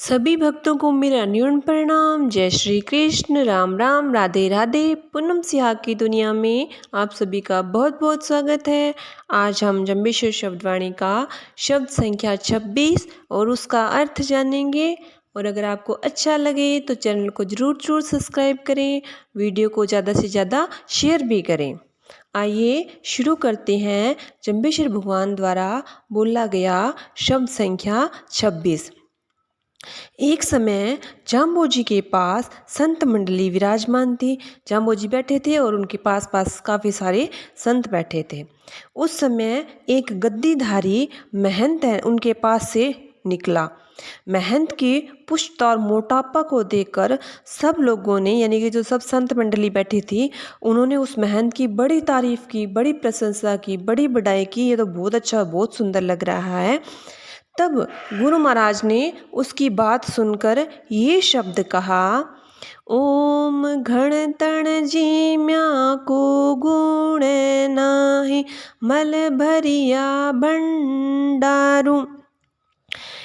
सभी भक्तों को मेरा न्यून प्रणाम। जय श्री कृष्ण, राम राम, राधे राधे। पूनम सिहाग की दुनिया में आप सभी का बहुत बहुत स्वागत है। आज हम जम्बेश्वर शब्दवाणी का शब्द संख्या 26 और उसका अर्थ जानेंगे। और अगर आपको अच्छा लगे तो चैनल को ज़रूर सब्सक्राइब करें, वीडियो को ज़्यादा से ज़्यादा शेयर भी करें। आइए शुरू करते हैं जम्बेश्वर भगवान द्वारा बोला गया शब्द संख्या 26। एक समय जाम्बोजी के पास संत मंडली विराजमान थी। जाम्बोजी बैठे थे और उनके पास काफ़ी सारे संत बैठे थे। उस समय एक गद्दीधारी महंत उनके पास से निकला। महंत की पुष्ट और मोटापा को देखकर सब लोगों ने, यानी कि जो सब संत मंडली बैठी थी, उन्होंने उस महंत की बड़ी तारीफ की, बड़ी प्रशंसा की, बड़ी बड़ाई की। ये तो बहुत अच्छा, बहुत सुंदर लग रहा है। तब गुरु महाराज ने उसकी बात सुनकर ये शब्द कहा, ओम घण तण जिम्या को गुण नाही, मल भरिया भंडारू।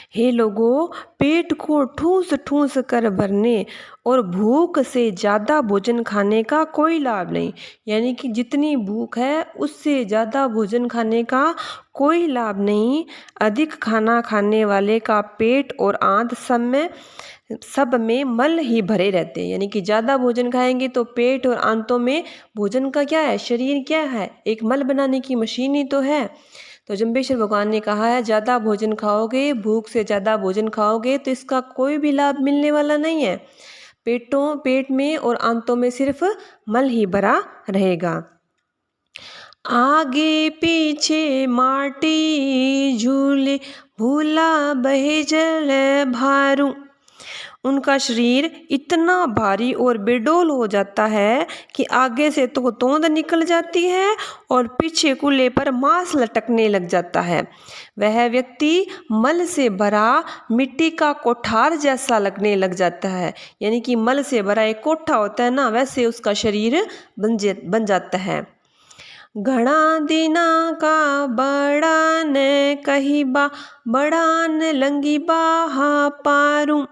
हे लोगों, पेट को ठूस ठूस कर भरने और भूख से ज़्यादा भोजन खाने का कोई लाभ नहीं। यानी कि जितनी भूख है उससे ज़्यादा भोजन खाने का कोई लाभ नहीं। अधिक खाना खाने वाले का पेट और आंत सब में मल ही भरे रहते हैं। यानी कि ज़्यादा भोजन खाएंगे तो पेट और आंतों में भोजन का क्या है, शरीर क्या है, एक मल बनाने की मशीन ही तो है। तो जम्बेश्वर भगवान ने कहा है, ज़्यादा भोजन खाओगे, भूख से ज़्यादा भोजन खाओगे तो इसका कोई भी लाभ मिलने वाला नहीं है। पेट में और आंतों में सिर्फ मल ही भरा रहेगा। आगे पीछे माटी झूले, भूला बहे जल भारू। उनका शरीर इतना भारी और बेडोल हो जाता है कि आगे से तो तोंद निकल जाती है और पीछे कूल्हे पर मांस लटकने लग जाता है। वह व्यक्ति मल से भरा मिट्टी का कोठार जैसा लगने लग जाता है। यानी कि मल से भरा एक कोठा होता है ना, वैसे उसका शरीर बन जाता है। घड़ा दिना का बड़ा न कहिबा, बड़ा न लंगी बाहा पारू।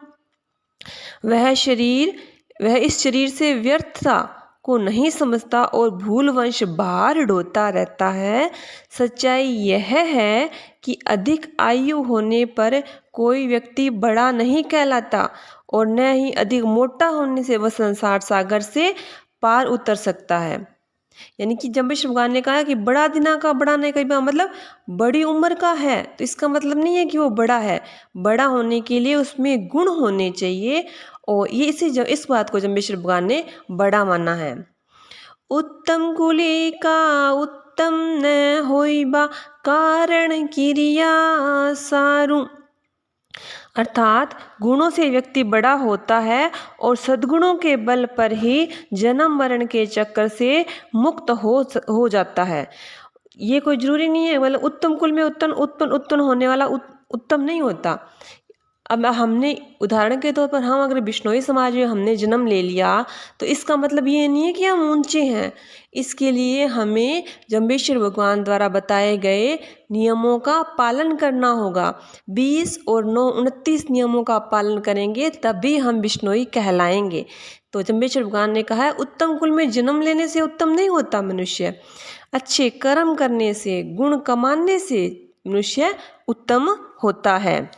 वह इस शरीर से व्यर्थता को नहीं समझता और भूलवंश बाहर ढोता रहता है। सच्चाई यह है कि अधिक आयु होने पर कोई व्यक्ति बड़ा नहीं कहलाता और न ही अधिक मोटा होने से वह संसार सागर से पार उतर सकता है। यानी कि जम्बेश्वर भगवान ने कहा कि बड़ा दिना का बड़ा नहीं कहीं, मतलब बड़ी उम्र का है तो इसका मतलब नहीं है कि वो बड़ा है। बड़ा होने के लिए उसमें गुण होने चाहिए और ये इस बात को जम्बेश्वर भगवान ने बड़ा माना है। उत्तम कुली का उत्तम न होइबा, कारण क्रिया सारू। अर्थात गुणों से व्यक्ति बड़ा होता है और सद्गुणों के बल पर ही जन्म मरण के चक्कर से मुक्त हो जाता है। ये कोई जरूरी नहीं है, मतलब उत्तम कुल में उत्पन्न होने वाला उत्तम नहीं होता। अब हमने उदाहरण के तौर पर हम अगर बिश्नोई समाज में हमने जन्म ले लिया तो इसका मतलब ये नहीं है कि हम ऊंचे हैं। इसके लिए हमें जम्बेश्वर भगवान द्वारा बताए गए नियमों का पालन करना होगा। 20 और 9 29 नियमों का पालन करेंगे तभी हम बिश्नोई कहलाएंगे। तो जम्बेश्वर भगवान ने कहा है, उत्तम कुल में जन्म लेने से उत्तम नहीं होता मनुष्य, अच्छे कर्म करने से, गुण कमाने से मनुष्य उत्तम होता है।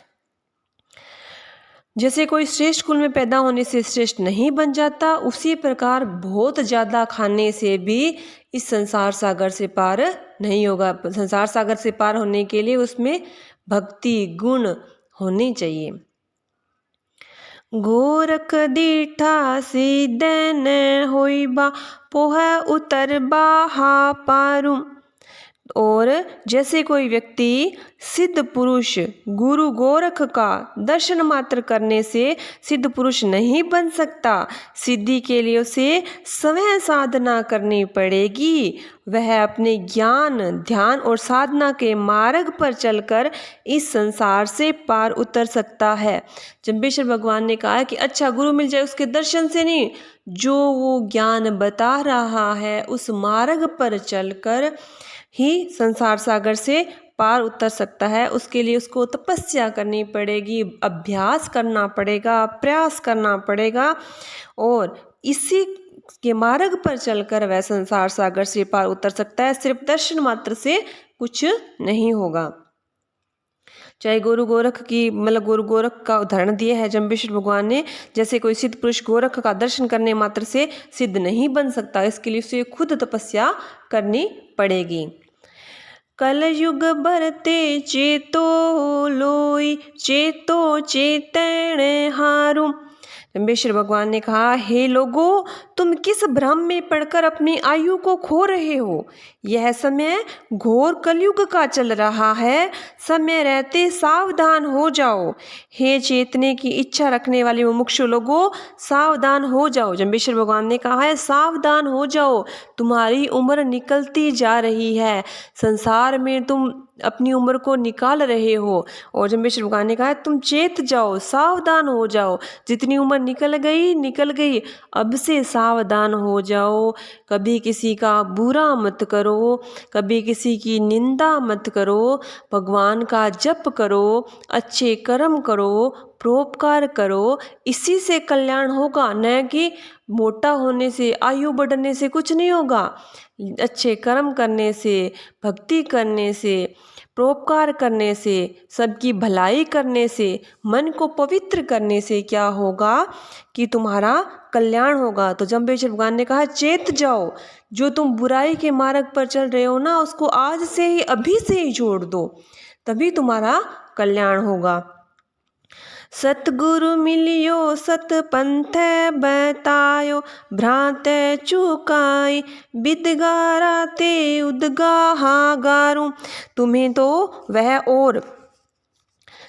जैसे कोई श्रेष्ठ कुल में पैदा होने से श्रेष्ठ नहीं बन जाता, उसी प्रकार बहुत ज़्यादा खाने से भी इस संसार सागर से पार नहीं होगा। संसार सागर से पार होने के लिए उसमें भक्ति गुण होने चाहिए। गोरख दीठा सीधन होइबा, पोह उतर बाहा पारू। और जैसे कोई व्यक्ति सिद्ध पुरुष गुरु गोरख का दर्शन मात्र करने से सिद्ध पुरुष नहीं बन सकता, सिद्धि के लिए उसे स्वयं साधना करनी पड़ेगी। वह अपने ज्ञान ध्यान और साधना के मार्ग पर चलकर इस संसार से पार उतर सकता है। जम्बेश्वर भगवान ने कहा कि अच्छा गुरु मिल जाए उसके दर्शन से नहीं, जो वो ज्ञान बता रहा है उस मार्ग पर चलकर ही संसार सागर से पार उतर सकता है उसके लिए उसको तपस्या करनी पड़ेगी, अभ्यास करना पड़ेगा, प्रयास करना पड़ेगा और इसी के मार्ग पर चलकर वह संसार सागर से पार उतर सकता है। सिर्फ दर्शन मात्र से कुछ नहीं होगा। चाहे गुरु गोरख की मतलब गुरु गोरख का उदाहरण दिया है जम्बेश्वर भगवान ने, जैसे कोई सिद्ध पुरुष गोरख का दर्शन करने मात्र से सिद्ध नहीं बन सकता, इसके लिए उसे खुद तपस्या करनी पड़ेगी। कलयुग बरते चेतो लोई, चेतो चेतन हारू। जम्बेश्वर भगवान ने कहा, हे लोगों, तुम किस भ्रम में पड़कर अपनी आयु को खो रहे हो। यह समय घोर कलयुग का चल रहा है, समय रहते सावधान हो जाओ। हे चेतने की इच्छा रखने वाले मुमुक्षु लोगों, सावधान हो जाओ। जम्बेश्वर भगवान ने कहा है, सावधान हो जाओ, तुम्हारी उम्र निकलती जा रही है, संसार में तुम अपनी उम्र को निकाल रहे हो। और जम्बेश्वर भगवान ने कहा, तुम चेत जाओ, सावधान हो जाओ, जितनी उम्र निकल गई, अब से सावधान हो जाओ। कभी किसी का बुरा मत करो, कभी किसी की निंदा मत करो, भगवान का जप करो, अच्छे कर्म करो, परोपकार करो, इसी से कल्याण होगा, न कि मोटा होने से, आयु बढ़ने से कुछ नहीं होगा। अच्छे कर्म करने से, भक्ति करने से, परोपकार करने से, सबकी भलाई करने से, मन को पवित्र करने से क्या होगा कि तुम्हारा कल्याण होगा। तो जम्बेश्वर भगवान ने कहा, चेत जाओ, जो तुम बुराई के मार्ग पर चल रहे हो ना, उसको आज से ही, अभी से ही छोड़ दो, तभी तुम्हारा कल्याण होगा। सतगुरु मिलियो सत पंथ बतायो, भ्रांत चुकाई बिदगारा ते उदगाहा गारू। तुम्हें तो वह और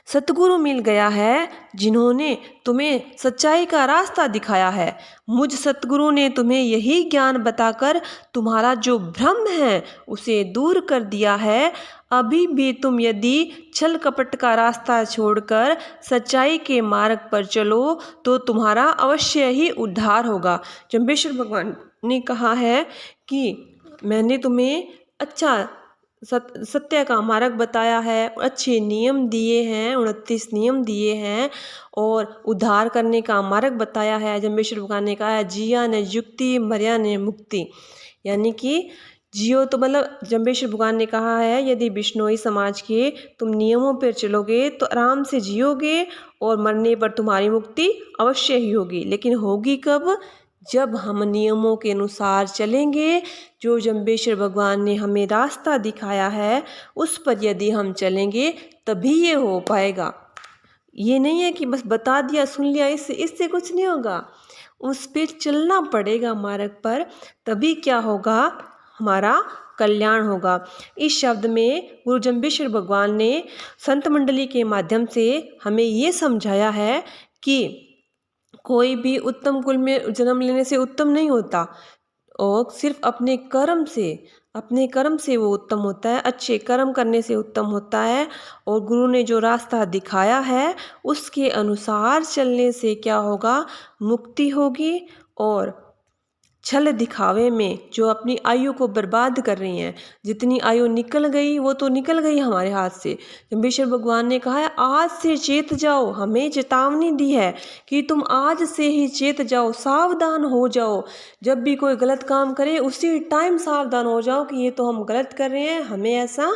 सतगुरु मिल गया है जिन्होंने तुम्हें सच्चाई का रास्ता दिखाया है। मुझ सतगुरु ने तुम्हें यही ज्ञान बताकर तुम्हारा जो भ्रम है उसे दूर कर दिया है। अभी भी तुम यदि छल कपट का रास्ता छोड़कर सच्चाई के मार्ग पर चलो तो तुम्हारा अवश्य ही उद्धार होगा। जम्बेश्वर भगवान ने कहा है कि मैंने तुम्हें अच्छा सत्य का मार्ग बताया है, अच्छे नियम दिए हैं, 29 नियम दिए हैं और उद्धार करने का मार्ग बताया है। जम्बेश्वर भगवान ने कहा है, जिया ने युक्ति मर्या ने मुक्ति, यानी कि जियो तो मतलब जम्बेश्वर भगवान ने कहा है यदि बिश्नोई समाज के तुम नियमों पर चलोगे तो आराम से जियोगे और मरने पर तुम्हारी मुक्ति अवश्य ही होगी। लेकिन होगी कब? जब हम नियमों के अनुसार चलेंगे, जो जम्बेश्वर भगवान ने हमें रास्ता दिखाया है उस पर यदि हम चलेंगे तभी ये हो पाएगा। ये नहीं है कि बस बता दिया सुन लिया, इससे कुछ नहीं होगा, उस पर चलना पड़ेगा मार्ग पर, तभी क्या होगा, हमारा कल्याण होगा। इस शब्द में गुरु जम्बेश्वर भगवान ने संत मंडली के माध्यम से हमें ये समझाया है कि कोई भी उत्तम कुल में जन्म लेने से उत्तम नहीं होता और सिर्फ अपने कर्म से वो उत्तम होता है, अच्छे कर्म करने से उत्तम होता है। और गुरु ने जो रास्ता दिखाया है उसके अनुसार चलने से क्या होगा, मुक्ति होगी। और छल दिखावे में जो अपनी आयु को बर्बाद कर रही हैं, जितनी आयु निकल गई वो तो निकल गई हमारे हाथ से। जम्बेश्वर भगवान ने कहा है आज से चेत जाओ, हमें चेतावनी दी है कि तुम आज से ही चेत जाओ, सावधान हो जाओ। जब भी कोई गलत काम करे उसी टाइम सावधान हो जाओ कि ये तो हम गलत कर रहे हैं, हमें ऐसा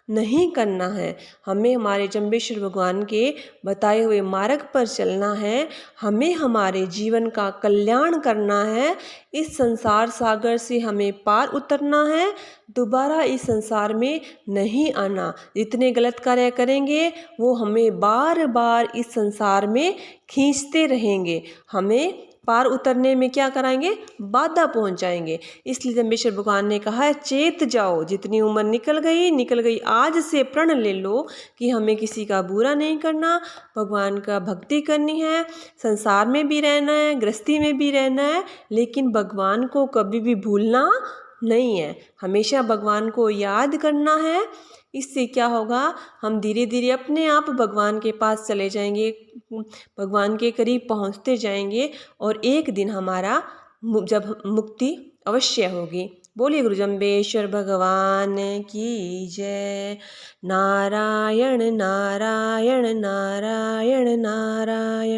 नहीं करना है। हमें हमारे जम्बेश्वर भगवान के बताए हुए मार्ग पर चलना है, हमें हमारे जीवन का कल्याण करना है, इस संसार सागर से हमें पार उतरना है, दोबारा इस संसार में नहीं आना। जितने गलत कार्य करेंगे वो हमें बार बार इस संसार में खींचते रहेंगे, हमें पार उतरने में क्या कराएंगे, बाधा पहुंचाएंगे। इसलिए जम्बेश्वर भगवान ने कहा है चेत जाओ, जितनी उम्र निकल गई, आज से प्रण ले लो कि हमें किसी का बुरा नहीं करना, भगवान का भक्ति करनी है, संसार में भी रहना है, गृहस्थी में भी रहना है, लेकिन भगवान को कभी भी भूलना नहीं है, हमेशा भगवान को याद करना है। इससे क्या होगा, हम धीरे धीरे अपने आप भगवान के पास चले जाएंगे, भगवान के करीब पहुंचते जाएंगे और एक दिन हमारा जब मुक्ति अवश्य होगी। बोलिए गुरु जम्बेश्वर भगवान की जय। नारायण नारायण नारायण नारायण।